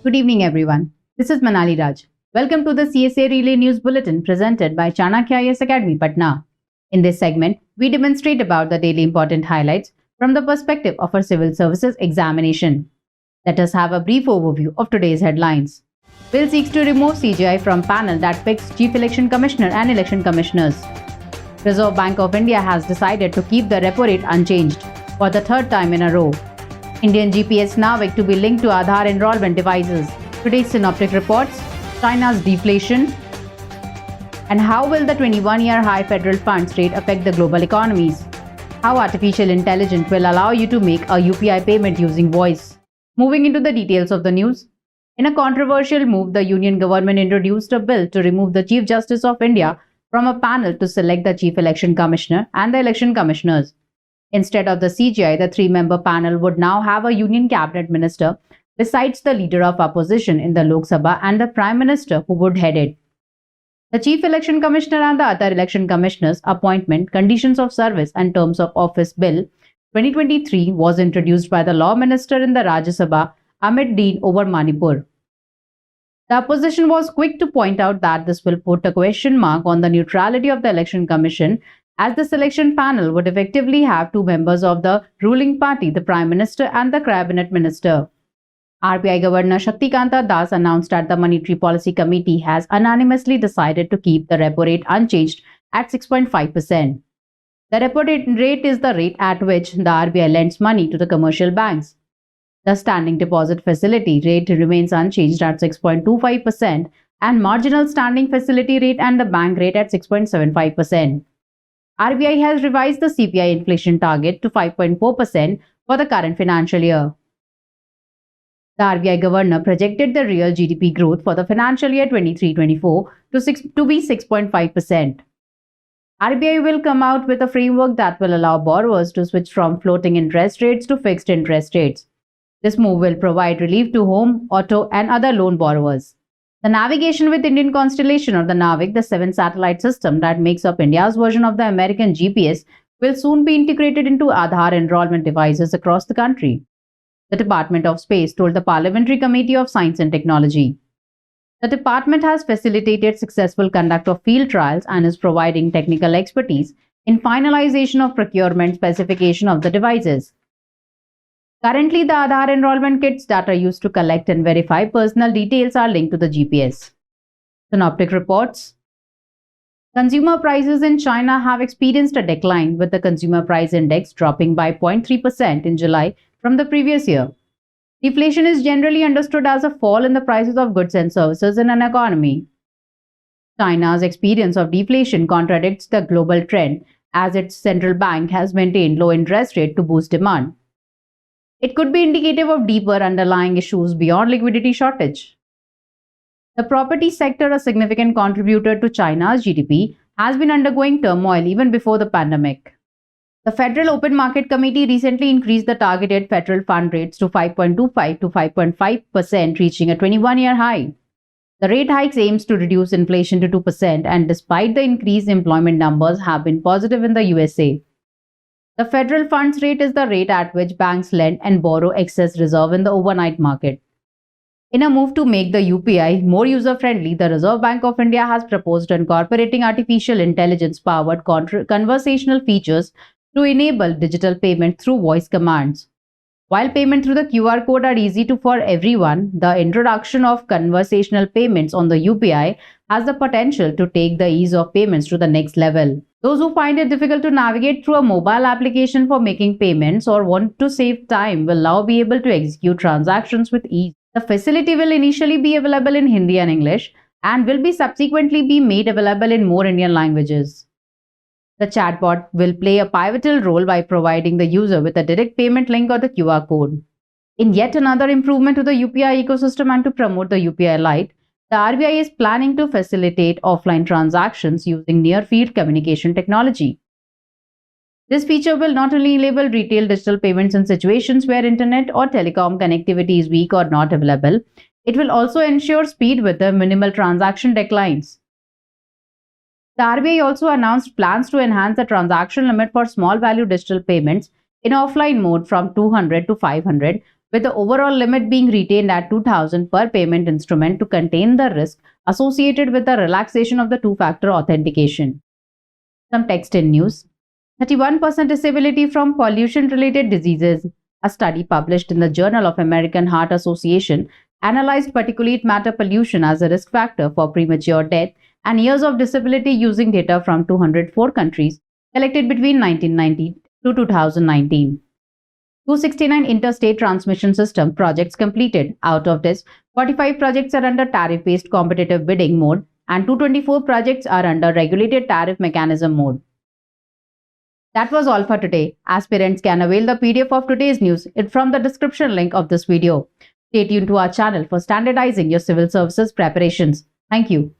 Good evening, everyone. This is Manali Raj. Welcome to the CSA Relay News Bulletin presented by Chanakya IAS Academy, Patna. In this segment, we demonstrate about the daily important highlights from the perspective of our civil services examination. Let us have a brief overview of today's headlines. Bill seeks to remove CGI from panel that picks Chief Election Commissioner and Election Commissioners. Reserve Bank of India has decided to keep the repo rate unchanged for the third time in a row. Indian GPS Navik to be linked to Aadhaar enrollment devices. Today's synoptic reports, China's deflation, and how will the 21-year high federal funds rate affect the global economies? How artificial intelligence will allow you to make a UPI payment using voice. Moving into the details of the news. In a controversial move, the Union government introduced a bill to remove the Chief Justice of India from a panel to select the Chief Election Commissioner and the Election Commissioners. Instead of the CGI, the three-member panel would now have a Union Cabinet Minister besides the Leader of Opposition in the Lok Sabha and the Prime Minister who would head it. The Chief Election Commissioner and the other Election Commissioners' appointment, conditions of service and terms of office Bill 2023 was introduced by the Law Minister in the Rajya Sabha amid Dean over Manipur. The opposition was quick to point out that this will put a question mark on the neutrality of the Election Commission, as the selection panel would effectively have two members of the ruling party, the Prime Minister and the Cabinet Minister. RBI Governor Shaktikanta Das announced that the Monetary Policy Committee has unanimously decided to keep the repo rate unchanged at 6.5%. The repo rate is the rate at which the RBI lends money to the commercial banks. The standing deposit facility rate remains unchanged at 6.25% and marginal standing facility rate and the bank rate at 6.75%. RBI has revised the CPI inflation target to 5.4% for the current financial year. The RBI governor projected the real GDP growth for the financial year 23-24 to be 6.5%. RBI will come out with a framework that will allow borrowers to switch from floating interest rates to fixed interest rates. This move will provide relief to home, auto, and other loan borrowers. The navigation with Indian constellation or the Navik, the 7th satellite system that makes up India's version of the American GPS, will soon be integrated into Aadhaar enrollment devices across the country. The Department of Space told the Parliamentary Committee of Science and Technology. The department has facilitated successful conduct of field trials and is providing technical expertise in finalization of procurement specification of the devices. Currently, the Aadhaar enrollment kits that are used to collect and verify personal details are linked to the GPS. Synoptic reports. Consumer prices in China have experienced a decline, with the consumer price index dropping by 0.3% in July from the previous year. Deflation is generally understood as a fall in the prices of goods and services in an economy. China's experience of deflation contradicts the global trend, as its central bank has maintained low interest rate to boost demand. It could be indicative of deeper underlying issues beyond liquidity shortage. The property sector, a significant contributor to China's GDP, has been undergoing turmoil even before the pandemic. The Federal Open Market Committee recently increased the targeted federal fund rates to 5.25 to 5.5%, reaching a 21-year high. The rate hikes aims to reduce inflation to 2%, and despite the increased employment numbers have been positive in the USA. The federal funds rate is the rate at which banks lend and borrow excess reserve in the overnight market. In a move to make the UPI more user-friendly, the Reserve Bank of India has proposed incorporating artificial intelligence-powered conversational features to enable digital payment through voice commands. While payment through the QR code are easy for everyone, the introduction of conversational payments on the UPI has the potential to take the ease of payments to the next level. Those who find it difficult to navigate through a mobile application for making payments or want to save time will now be able to execute transactions with ease. The facility will initially be available in Hindi and English and will be subsequently be made available in more Indian languages. The chatbot will play a pivotal role by providing the user with a direct payment link or the QR code. In yet another improvement to the UPI ecosystem and to promote the UPI Lite, the RBI is planning to facilitate offline transactions using near-field communication technology. This feature will not only enable retail digital payments in situations where internet or telecom connectivity is weak or not available, it will also ensure speed with the minimal transaction declines. The RBI also announced plans to enhance the transaction limit for small value digital payments in offline mode from 200 to 500 with the overall limit being retained at 2,000 per payment instrument to contain the risk associated with the relaxation of the two-factor authentication. Some text in news. 31% disability from pollution-related diseases. A study published in the Journal of American Heart Association analyzed particulate matter pollution as a risk factor for premature death and years of disability using data from 204 countries collected between 1990 to 2019. 269 interstate transmission system projects completed. Out of this, 45 projects are under tariff-based competitive bidding mode and 224 projects are under regulated tariff mechanism mode. That was all for today. Aspirants can avail the PDF of today's news from the description link of this video. Stay tuned to our channel for standardizing your civil services preparations. Thank you.